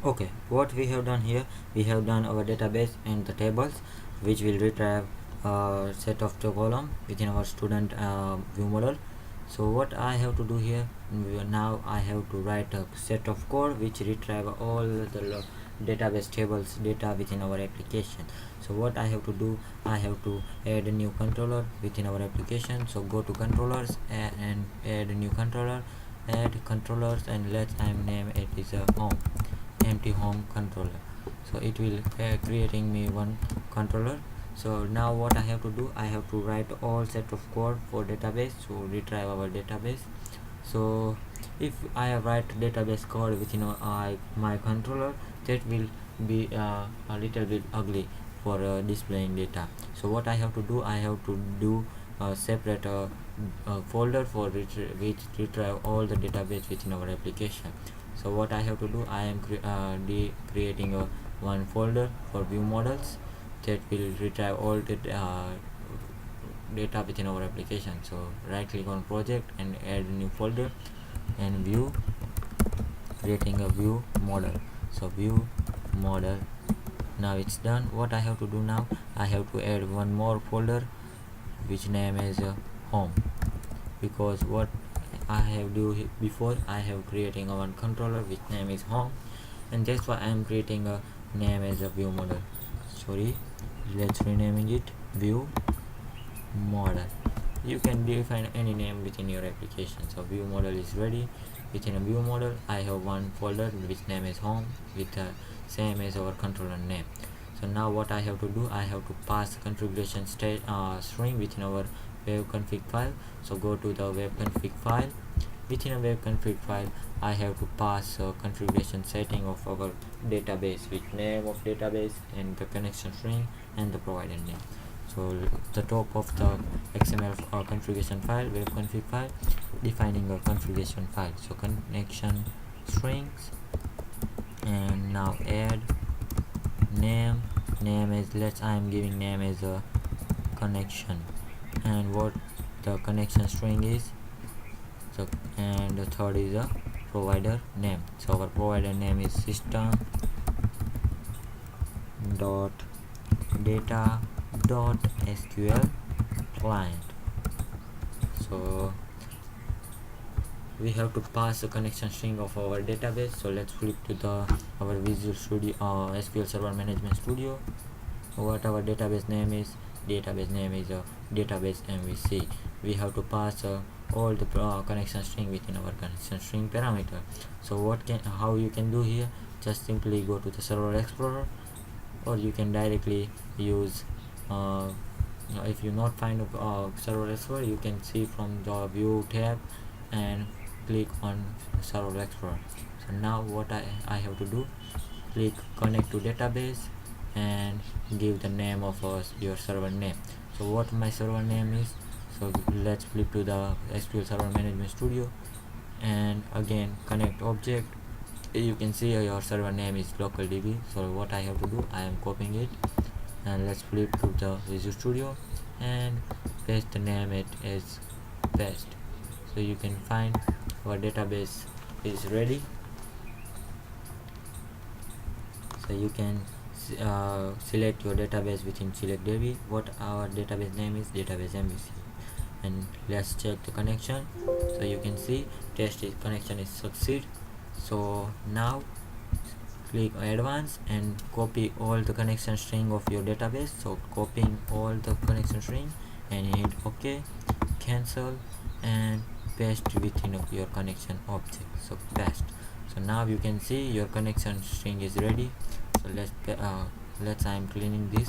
Okay, what we have done here, we have done our database and the tables, which will retrieve a set of the column within our student view model. So what I have to do here, now I have to write a set of code which retrieve all the database tables data within our application. So what I have to do, I have to add a new controller within our application. So go to controllers and add a new controller, add controllers, and let's name it is a home, empty home controller. So it will creating me one controller. So now what I have to do, I have to write all set of code for database to retrieve our database. So if I write database code within my controller, that will be a little bit ugly for displaying data. So what I have to do, I have to do a separate folder for which retrieve all the database within our application. So what I have to do, I am creating a one folder for view models that will retrieve all the data within our application. So right click on project and add a new folder and view, creating a view model. So view model, now it's done. What I have to do now, I have to add one more folder which name is home, because what I have do before, I have creating a one controller which name is home, and that's why I am creating a name as a view model. Sorry, let's renaming it view model. You can define any name within your application. So view model is ready. Within a view model, I have one folder which name is home with the same as our controller name. So now what I have to do, I have to pass configuration state string within our web config file. So go to the web config file. Within a web config file, I have to pass configuration setting of our database with name of database and the connection string and the provider name. So the top of the XML configuration file, web config file, defining a configuration file. So connection strings, and now add name. Name is, let's I am giving name as a connection, and what the connection string is. So and the third is a provider name. So our provider name is system dot data dot sql client. So we have to pass the connection string of our database. So let's flip to the our Visual Studio SQL Server Management Studio. What our database name is a database MVC. We have to pass all the connection string within our connection string parameter. So how you can do here, just simply go to the Server Explorer, or you can directly use if you not find a Server Explorer, you can see from the view tab and click on Server Explorer. So now what I have to do, click connect to database and give the name of your server name. So what my server name is, so let's flip to the SQL Server Management Studio and again connect object. You can see your server name is localDB. So what I have to do, I am copying it, and let's flip to the Visual Studio and paste the name it as paste. So you can find our database is ready. So you can select your database within select DB. What our database name is, database MVC, and let's check the connection. So you can see test connection is succeed. So now click advanced and copy all the connection string of your database. So copying all the connection string and hit OK, cancel, and paste within your connection object. So paste. So now you can see your connection string is ready. So let's I am cleaning this.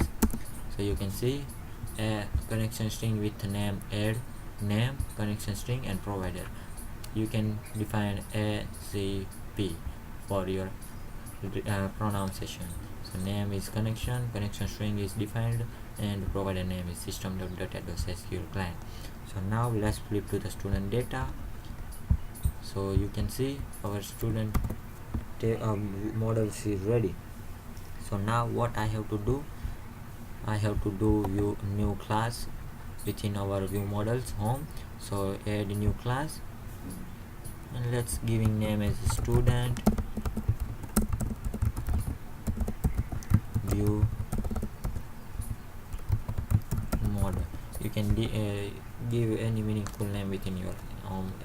So you can see a connection string with name, add name, connection string, and provider. You can define ACP for your pronunciation. So name is connection string is defined, and provider name is system.data.sql client. So now let's flip to the student data. So you can see our student models is ready. So now what I have to do, I have to do new class within our view models home. So add a new class, and let's giving name as student view model. You can give any meaningful name within your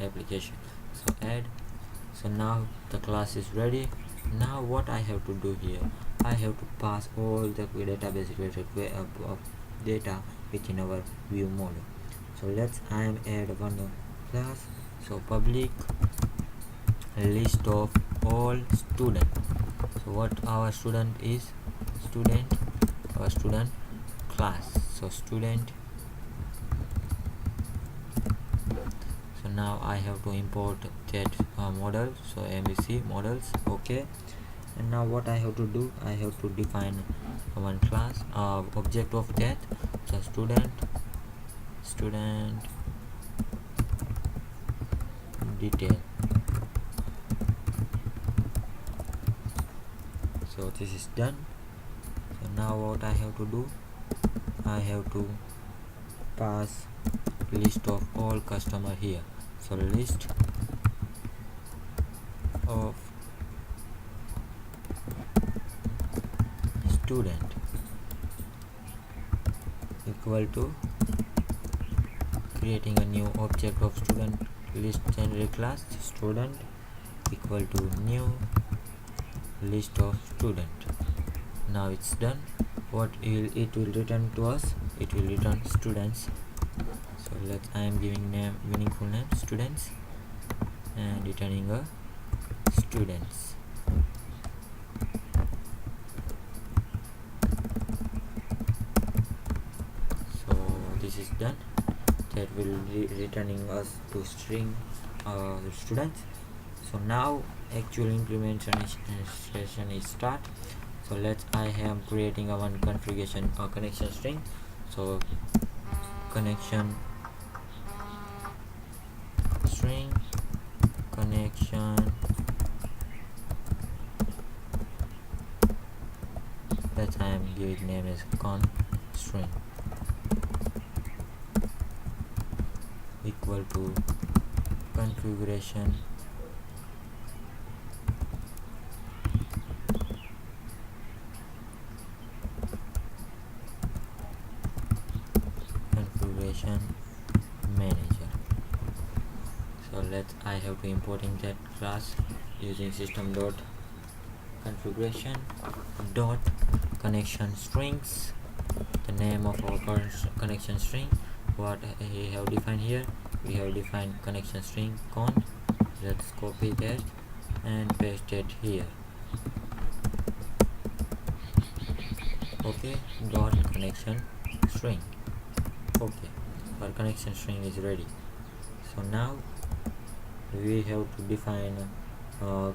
application. So add. So now the class is ready. Now what I have to do here, I have to pass all the database related data within our view model. So I am add one class. So public list of all student. So what our student is, our student class. So student. So now I have to import that model. So MVC models. Okay. And now what I have to do, I have to define one class object of that. So student detail. So this is done. So now what I have to do, I have to pass list of all customer here. So list of student equal to creating a new object of student list generic class. Student equal to new list of student. Now it's done. What it will return to us, it will return students. So I am giving meaningful name students and returning a students. So this is done. That will returning us to string students. So now actual implementation is start. So I am creating a one configuration connection string. So connection string connection that I am giving name as con string equal to configuration manager. So I have to importing that class using system dot configuration dot connection strings, the name of our connection string. What we have defined here, we have defined connection string con. Let's copy that and paste it here. Okay, dot connection string. Okay, our connection string is ready. So now we have to define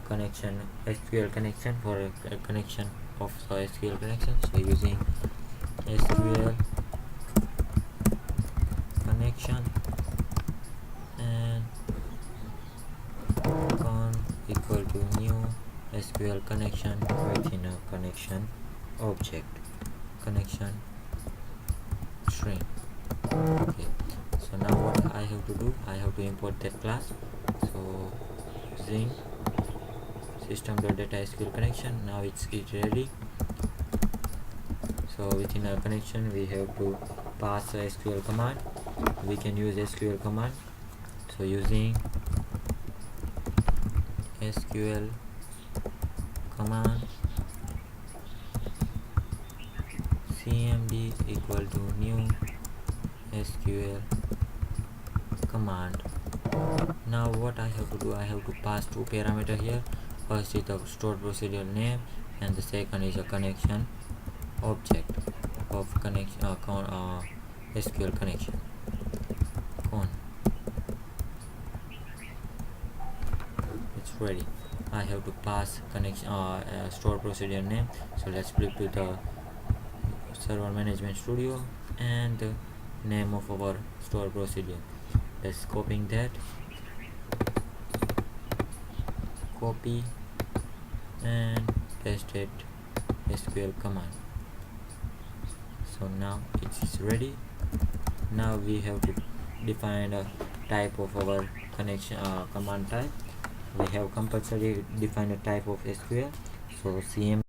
connection SQL connection for a connection of SQL connection. So using SQL connection and con equal to new SQL connection within a connection object connection string. Okay, so now what I have to do, I have to import that class. So using system.data SQL connection, now it's ready. So within our connection we have to pass a SQL command. We can use SQL command. So using SQL command cmd equal to new SQL command. Now what I have to do, I have to pass two parameter here. First is the stored procedural name and the second is a connection object of connection SQL connection con. It's ready. I have to pass connection stored procedure name. So let's flip to the server management studio and the name of our store procedure. Let's copying that, copy and paste it SQL command. So now it is ready. Now we have to define a type of our connection command type. We have compulsory define a type of SQL. So cm